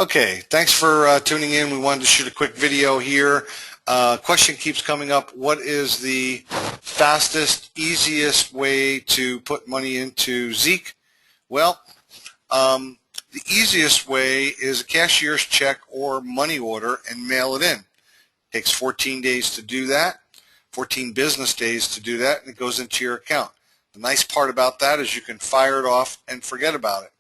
Okay, thanks for tuning in. We wanted to shoot a quick video here. Question keeps coming up. What is the fastest, easiest way to put money into Zeek? Well, the easiest way is a cashier's check or money order and mail it in. It takes 14 days to do that, 14 business days to do that, and it goes into your account. The nice part about that is you can fire it off and forget about it.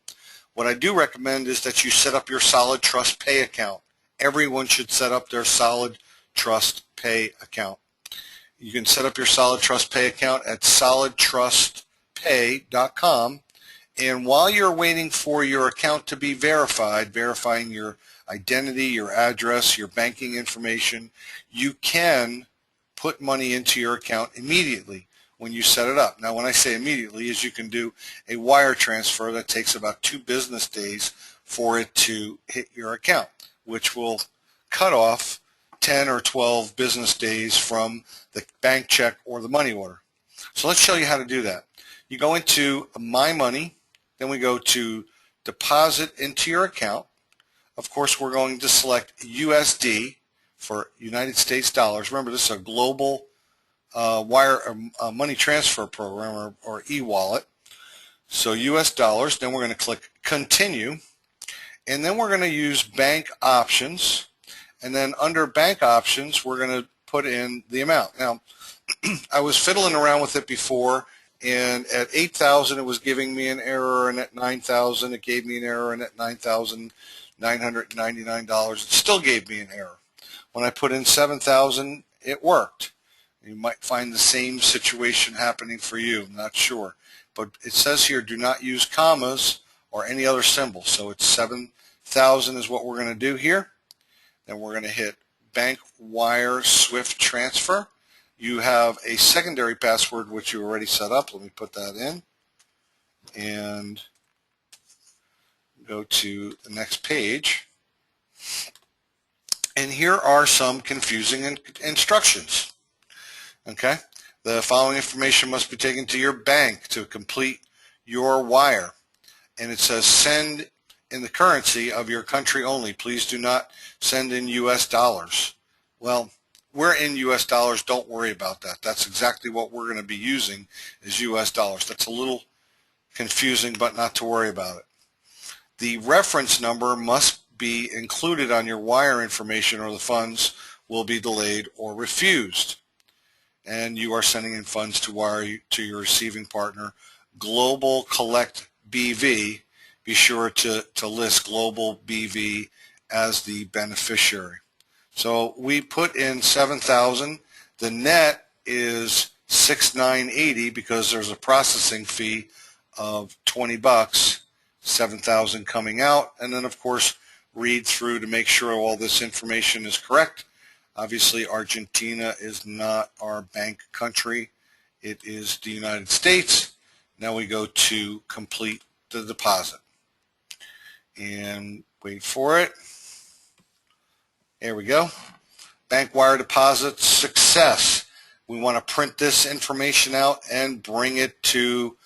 What I do recommend is that you set up your Solid Trust Pay account. Everyone should set up their Solid Trust Pay account. You can set up your Solid Trust Pay account at solidtrustpay.com, and while you're waiting for your account to be verified, verifying your identity, your address, your banking information, you can put money into your account immediately when you set it up. Now, when I say immediately, is you can do a wire transfer that takes about 2 business days for it to hit your account, which will cut off 10 or 12 business days from the bank check or the money order. So let's show you how to do that. You go into My Money, then we go to Deposit into your account. Of course, we're going to select USD for United States dollars. Remember, this is a global money transfer program or e-wallet. So US dollars, then we're going to click continue, and then we're going to use bank options, and then under bank options we're going to put in the amount. Now I was fiddling around with it before, and at 8,000 it was giving me an error, and at 9,000 it gave me an error, and at $9,999 it still gave me an error. When I put in 7,000 it worked. You might find the same situation happening for you. I'm not sure. But it says here, do not use commas or any other symbol. So it's 7,000 is what we're going to do here. Then we're going to hit Bank Wire Swift Transfer. You have a secondary password which you already set up. Let me put that in. And go to the next page. And here are some confusing instructions. Okay, the following information must be taken to your bank to complete your wire. And it says send in the currency of your country only. Please do not send in US dollars. Well, we're in US dollars. Don't worry about that. That's exactly what we're going to be using is US dollars. That's a little confusing, but not to worry about it. The reference number must be included on your wire information or the funds will be delayed or refused. And you are sending in funds to wire to your receiving partner, Global Collect BV. Be sure to list Global BV as the beneficiary. So we put in 7,000. The net is 6,980 because there's a processing fee of 20 bucks, 7,000 coming out, and then of course read through to make sure all this information is correct. Obviously, Argentina is not our bank country. It is the United States. Now we go to complete the deposit. And wait for it. There we go. Bank wire deposit success. We want to print this information out and bring it to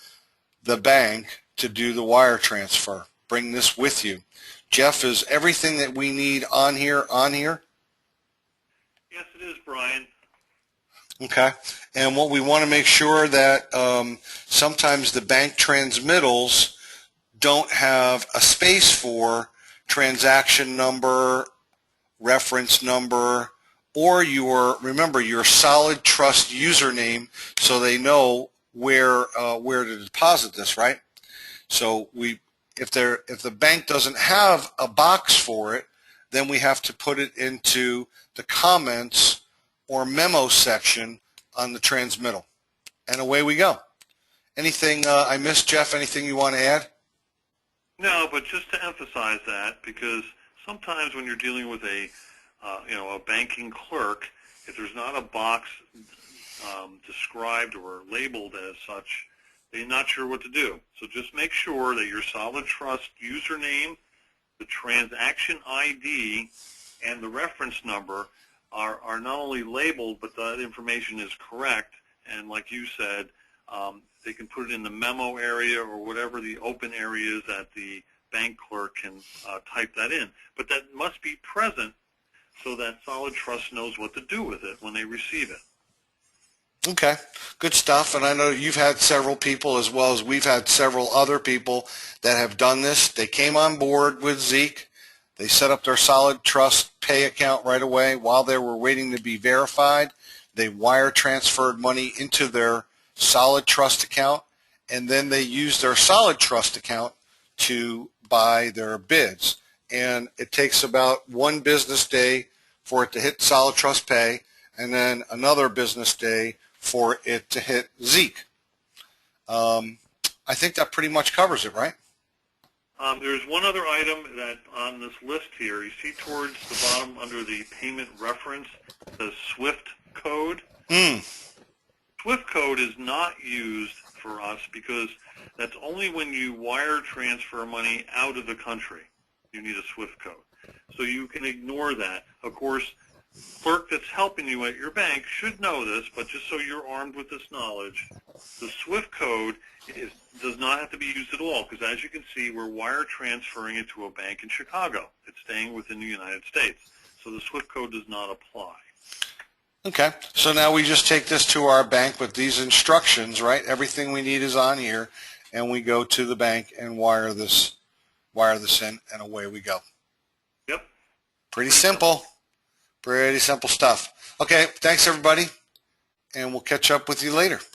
the bank to do the wire transfer. Bring this with you. Jeff, is everything that we need on here? Yes, it is, Brian. Okay, and what we want to make sure that sometimes the bank transmittals don't have a space for transaction number, reference number, or remember your Solid Trust username, so they know where to deposit this, right? So if the bank doesn't have a box for it, then we have to put it into the comments or memo section on the transmittal. And away we go. Anything I missed, Jeff? Anything you want to add? No, but just to emphasize that, because sometimes when you're dealing with a banking clerk, if there's not a box described or labeled as such, they're not sure what to do. So just make sure that your Solid Trust username, the transaction ID, and the reference number are not only labeled, but that information is correct. And like you said, they can put it in the memo area or whatever the open area is at the bank clerk can type that in. But that must be present so that Solid Trust knows what to do with it when they receive it. Okay, good stuff. And I know you've had several people, as well as we've had several other people that have done this. They came on board with Zeek. They set up their Solid Trust Pay account right away. While they were waiting to be verified, they wire transferred money into their Solid Trust account, and then they used their Solid Trust account to buy their bids. And it takes about one business day for it to hit Solid Trust Pay, and then another business day for it to hit Zeek. I think that pretty much covers it, right? There's one other item that on this list here, you see towards the bottom under the payment reference, the SWIFT code. SWIFT code is not used for us because that's only when you wire transfer money out of the country. You need a SWIFT code. So you can ignore that. Of course, clerk that's helping you at your bank should know this, but just so you're armed with this knowledge, the SWIFT code does not have to be used at all because, as you can see, we're wire transferring it to a bank in Chicago. It's staying within the United States. So the SWIFT code does not apply. Okay, so now we just take this to our bank with these instructions, right? Everything we need is on here, and we go to the bank and wire this in, and away we go. Yep. Pretty simple. Pretty simple stuff. Okay, thanks everybody, and we'll catch up with you later.